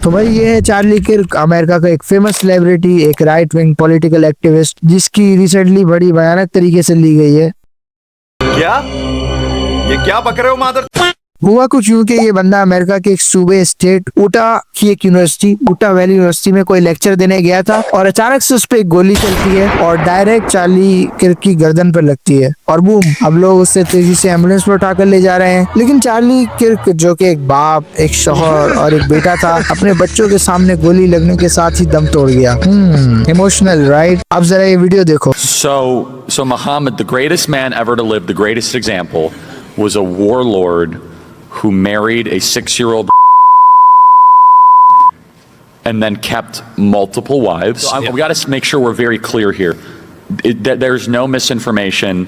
तो भाई ये है चार्ली किर्क, अमेरिका का एक फेमस सेलिब्रिटी, एक राइट विंग पॉलिटिकल एक्टिविस्ट, जिसकी रिसेंटली बड़ी भयानक तरीके से ली गई है। क्या ये क्या बक रहे हो मादर? हुआ कुछ यूं कि ये बंदा अमेरिका के एक सूबे स्टेट उटा की एक यूनिवर्सिटी, उटा वैली यूनिवर्सिटी में कोई लेक्चर देने गया था और अचानक से उस पर एक गोली चलती है और डायरेक्ट चार्ली किर्क की गर्दन पर लगती है और बूम, अब लोग उससे तेजी से एम्बुलेंस पर उठाकर ले जा रहे हैं। लेकिन चार्ली किर्क, जो कि एक बाप, एक शौहर और एक बेटा था, अपने बच्चों के सामने गोली लगने के साथ ही दम तोड़ गया। Emotional, right? अब जरा ये वीडियो देखो। So Muhammad, the greatest man ever to live, the greatest example, was a warlord who married a 6-year-old and then kept multiple wives. So we got to make sure we're very clear here. There's no misinformation.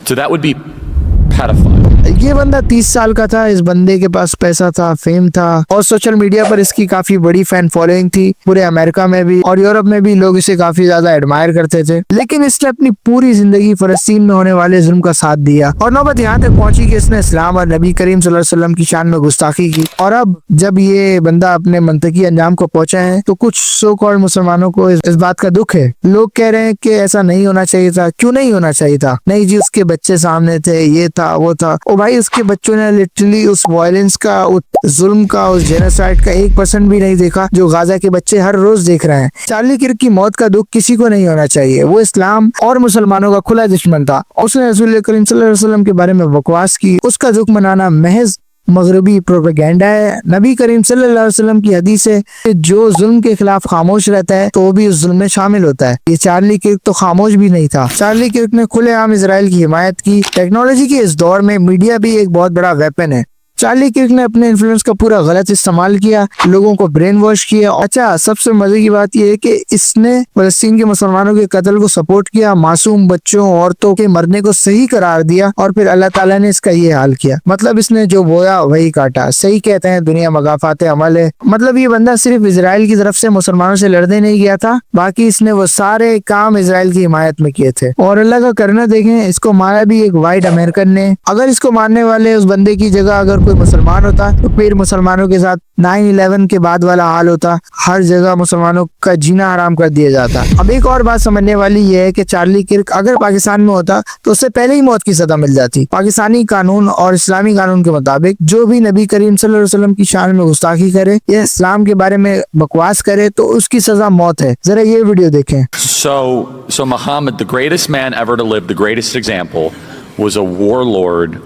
So that would be pedophile. ये बंदा 30 साल का था। इस बंदे के पास पैसा था, फेम था और सोशल मीडिया पर इसकी काफी बड़ी फैन फॉलोइंग थी। पूरे अमेरिका में भी और यूरोप में भी लोग इसे काफी ज्यादा एडमायर करते थे। लेकिन इसने अपनी पूरी जिंदगी फलस्तीन में होने वाले जुल्म का साथ दिया और नौबत यहाँ तक पहुंची कि इसने इस्लाम और नबी करीम सल्लल्लाहु अलैहि वसल्लम की शान में गुस्ताखी की। और अब जब ये बंदा अपने मंतकी अंजाम को पहुंचा है तो कुछ सो कॉल्ड मुसलमानों को इस बात का दुख है। लोग कह रहे हैं कि ऐसा नहीं होना चाहिए था। क्यों नहीं होना चाहिए था? नहीं जी, उसके बच्चे सामने थे, ये था, वो था। ओ भाई, उसके बच्चों ने लिटरली उस वायलेंस का, उस जुल्म का, उस जेनोसाइड का 1% भी नहीं देखा जो गाजा के बच्चे हर रोज देख रहे हैं। चार्ली किर्क की मौत का दुख किसी को नहीं होना चाहिए। वो इस्लाम और मुसलमानों का खुला दुश्मन था। उसने रसूल करीम सल्लल्लाहु अलैहि वसल्लम के बारे में बकवास की। उसका दुख मनाना महज मगरबी प्रोपेगेंडा है। नबी करीम सल्लल्लाहु अलैहि वसल्लम की हदीस है कि जो जुल्म के खिलाफ खामोश रहता है तो वो भी उस जुल्म में शामिल होता है। ये चार्ली किर्क तो खामोश भी नहीं था। चार्ली किर्क ने खुलेआम इजराइल की हिमायत की। टेक्नोलॉजी के इस दौर में मीडिया भी एक बहुत बड़ा वेपन है। चार्ली किर्क ने अपने इन्फ्लुएंस का पूरा गलत इस्तेमाल किया, लोगों को ब्रेन वॉश किया। अच्छा, सबसे मजे की बात यह है कि इसने फलस्तीन के मुसलमानों के कत्ल को सपोर्ट किया, मासूम बच्चों, औरतों के मरने को सही करार दिया और फिर अल्लाह ताला ने इसका ये हाल किया। मतलब इसने जो बोया वही काटा। सही कहते हैं, दुनिया मगाफाते अमल है। मतलब ये बंदा सिर्फ इजराइल की तरफ से मुसलमानों से लड़ने नहीं गया था, बाकी इसने वो सारे काम इजराइल की हिमायत में किए थे। और अल्लाह का करना देखें, इसको मारा भी एक वाइट अमेरिकन ने। अगर इसको मारने वाले उस बंदे की जगह अगर कोई मुसलमान होता तो फिर मुसलमानों के साथ 9/11 के बाद वाला हाल होता। हर जगह मुसलमानों का जीना हराम कर दिया जाता। अब एक और बात समझने वाली यह है कि चार्ली किर्क अगर पाकिस्तान में होता तो उससे पहले ही मौत की सजा मिल जाती। पाकिस्तानी कानून और इस्लामी कानून के मुताबिक जो भी नबी करीम सल्लल्लाहु अलैहि वसल्लम की शान में गुस्ताखी करे या इस्लाम के बारे में बकवास करे तो उसकी सजा मौत है। जरा ये वीडियो देखें। So Muhammad, the greatest man ever to live, the greatest example, was a warlord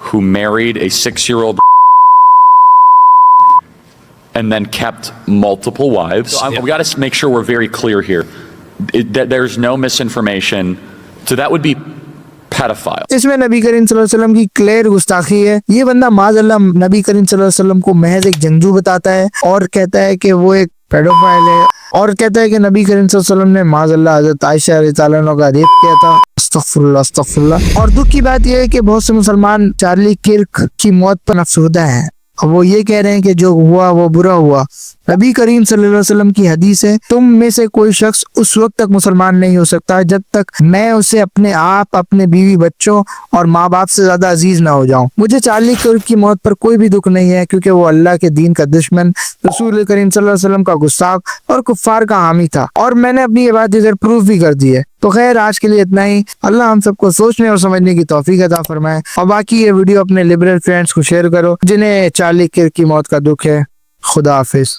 who married a 6-year-old and then kept multiple wives. So we got to make sure we're very clear here. There's no misinformation. So that would be pedophile. इसमें नबी करीम सल्लल्लाहु अलैहि वसल्लम की clear गुस्ताखी है। ये बंदा माज़अल्लाह नबी करीम सल्लल्लाहु अलैहि वसल्लम को महज एक जंगजू बताता है और कहता है कि वो एक पेडोफाइल है और कहता है कि नबी करीम सल्लल्लाहु अलैहि वसल्लम ने माज़अल्लाह हज़रत आयशा रज़ियल्लाहु अन्हा का रेप किया था। अस्तगफुरुल्लाह, अस्तगफुरुल्लाह। और दुख की बात यह है कि बहुत से मुसलमान चार्ली किर्क की मौत पर अफसरदा हैं। वो ये कह रहे हैं कि जो हुआ वो बुरा हुआ। नबी करीम सल्लल्लाहु अलैहि वसल्लम की हदीस है, तुम में से कोई शख्स उस वक्त तक मुसलमान नहीं हो सकता जब तक मैं उसे अपने आप, अपने बीवी बच्चों और माँ बाप से ज्यादा अजीज ना हो जाऊं। मुझे चार्ली किर्क की मौत पर कोई भी दुख नहीं है क्योंकि वो अल्लाह के दीन का दुश्मन, रसूल करीम सल्लल्लाहु अलैहि वसल्लम का गुस्ताख और कुफ्फार का हामी था और मैंने अपनी ये बात इधर प्रूफ भी कर दी है। तो खैर, आज के लिए इतना ही। अल्लाह हम सबको सोचने और समझने की तौफीक अता फरमाए और बाकी ये वीडियो अपने लिबरल फ्रेंड्स को शेयर करो जिन्हें चार्ली किर्क की मौत का दुख है। खुदा हाफिज।